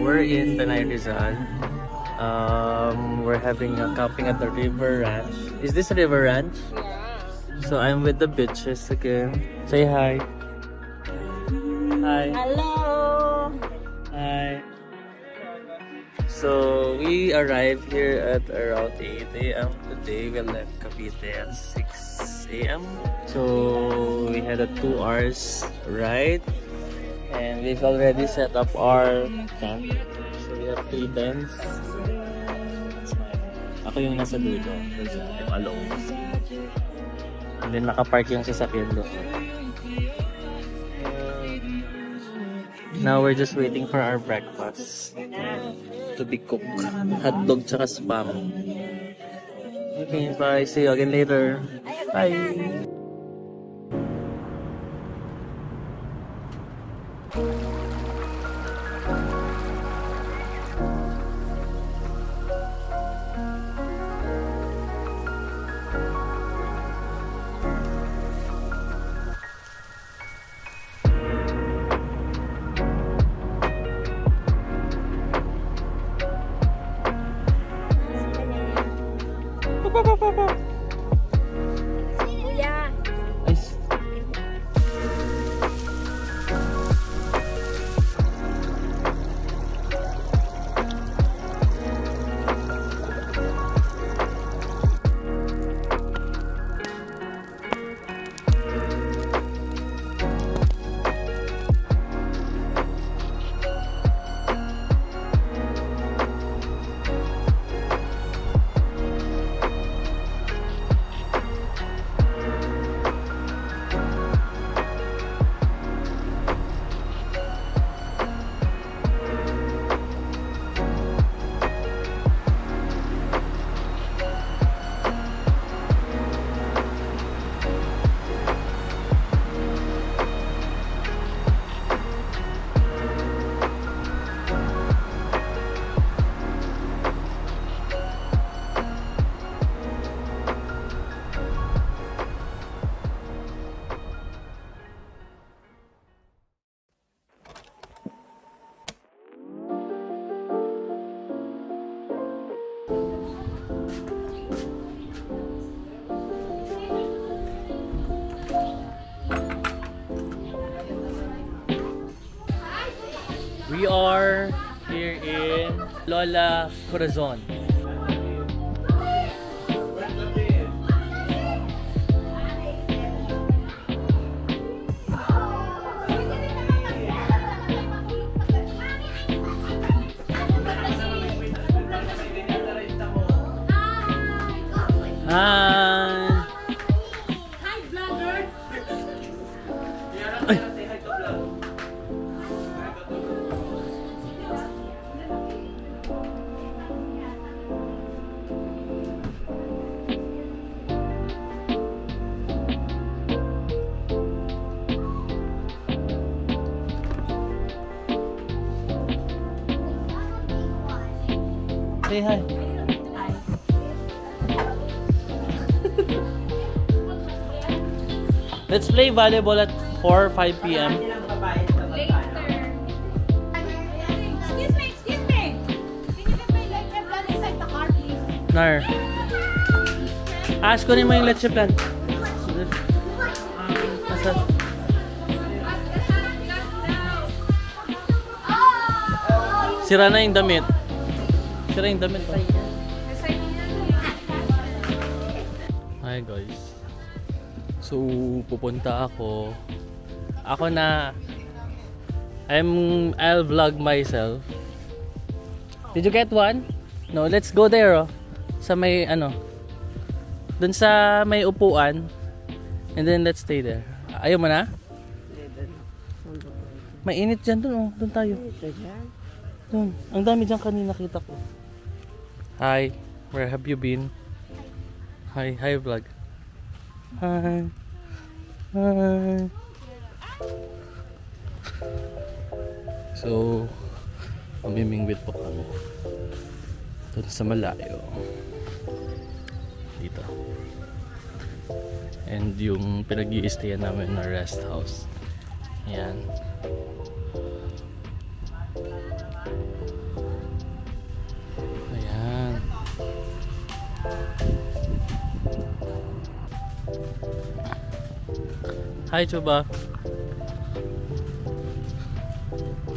We're in Tanay Rizal. We're having a camping at the River Ranch. Is this River Ranch? Yeah. So I'm with the bitches again. Say hi. Hi. Hello. Hi. So we arrived here at around 8 a.m. today. We left Cavite at 6 a.m. So we had a 2 hours ride. And we've already set up our camp. So we have 3 tents. Ako yung nasa dulo. I'm alone. And then nakapark yung sasakyan doon. Now we're just waiting for our breakfast to be cooked. Hotdog tsaka spam. Okay, bye. See you again later. Bye. Kuya. Nice. We are here in Lola Corazon. Hi! Hi, vlogger! Ay! Say hi. Let's play volleyball at 4 or 5 p.m. Excuse me. Can you get my leche plan inside the car, please? Nar. Ask ko rin mo yung leche plan. Asa? Sira na yung damit. Sira yung damit. Hi guys. So, pupunta ako. I'll vlog myself. Did you get one? No, let's go there oh. Sa may ano. Dun sa may upuan. And then let's stay there. Ayaw mo na? Mainit dyan dun oh. Dun tayo. Dun. Ang dami dyan kanina nakita ko. Hi. Where have you been? Hi. Hi vlog. Hi. Hi. So, mamimingwit po kami. Dun sa malayo. Dito. And yung pinag-i-stayan namin na rest house. Ayan. Ayan. Hi Chuba.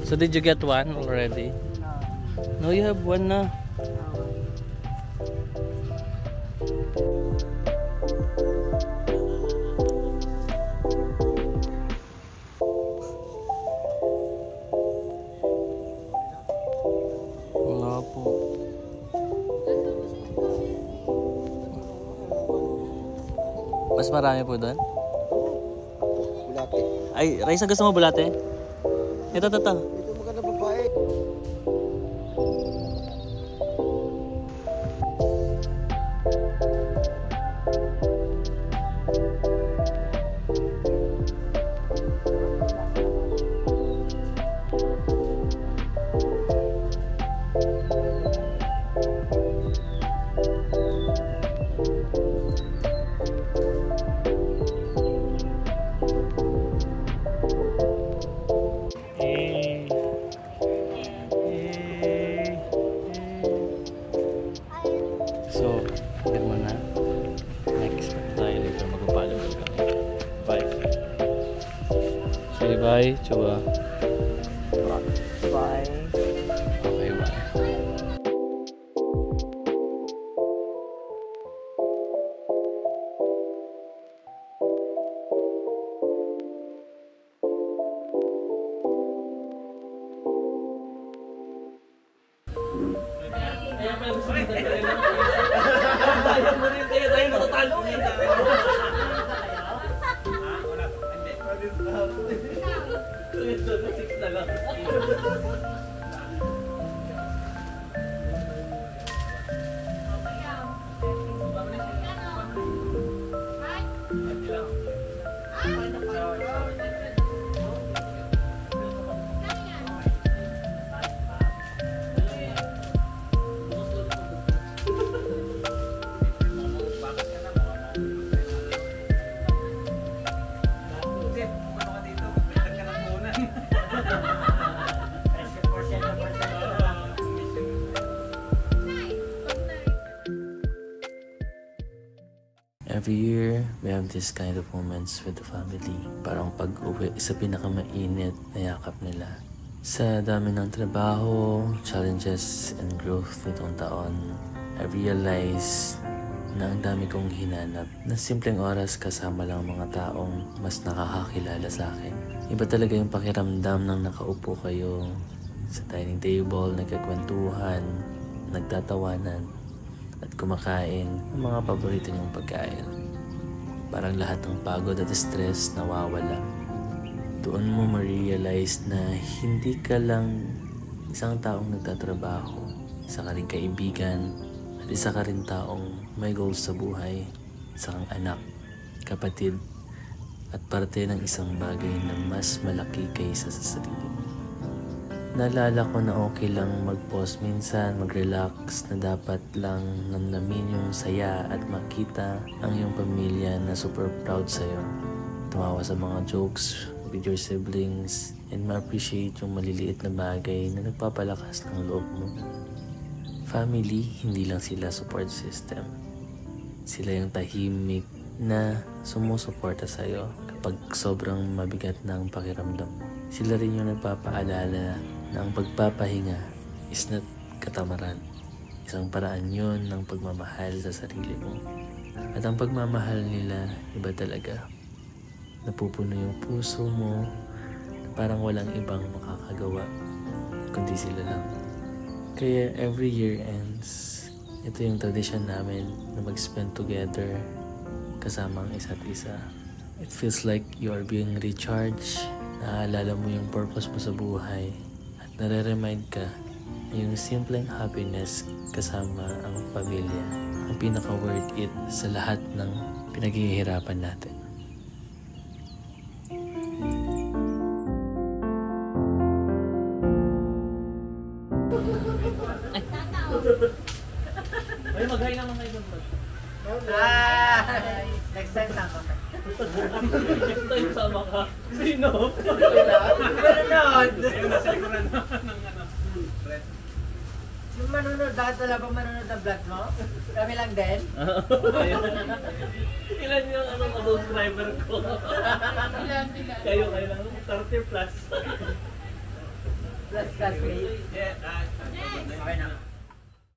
So did you get one already? No, you have one na. Wala po. Mas marami po doon? Bulate. Ay, Raisa, gusto mo bulate? Ito. Ito maganda babae. So, get mo na. Next tayo later magpapaalam kami. Bye. Say bye, Chua. Bye. Okay, bye. Every year, we have this kind of moments with the family. Parang pag-uwi sa pinakamainit na yakap nila. Sa dami ng trabaho, challenges, and growth nitong taon, I realize na ang dami kong hinanap na simpleng oras kasama lang mga taong mas nakakakilala sa akin. Iba talaga yung pakiramdam ng nakaupo kayo sa dining table, nagkakwentuhan, nagtatawanan, at kumakain ng mga paborito niyong pagkain. Parang lahat ng pagod at stress nawawala. Doon mo ma-realize na hindi ka lang isang taong nagtatrabaho, isa ka rin kaibigan, at isa ka rin taong may goals sa buhay, isa kang anak, kapatid, at parte ng isang bagay na mas malaki kaysa sa sarili mo. Naalala ko na okay lang mag-pause minsan, mag-relax, na dapat lang namnamin yung saya at makita ang iyong pamilya na super proud sa'yo. Tumawa sa mga jokes with your siblings and ma-appreciate yung maliliit na bagay na nagpapalakas ng loob mo. Family, hindi lang sila support system. Sila yung tahimik na sumusuporta sa'yo kapag sobrang mabigat na ang pakiramdam mo. Sila rin yung nagpapaalala na ang pagpapahinga is not katamaran. Isang paraan yun ng pagmamahal sa sarili mo. At ang pagmamahal nila, iba talaga. Napupuno yung puso mo na parang walang ibang makakagawa kundi sila lang. Kaya every year ends, ito yung tradition namin na mag-spend together kasama ang isa't isa. It feels like you are being recharged, naaalala mo yung purpose mo sa buhay, at nare-remind ka na yung simpleng happiness kasama ang pamilya ang pinaka-worth it sa lahat ng pinaghihirapan natin. Ay, mag-hi naman kayo doon. Next time sama ka. Next time sama ka. Sino? Manunod! Ayun, nasa likuran ng ano. Yung manunod, dahil wala pang manunod ng vlog mo? Kami lang din? Ilan yung ano, subscriber ko? Kayo lang. 30 plus. Plus classmate. Yeah,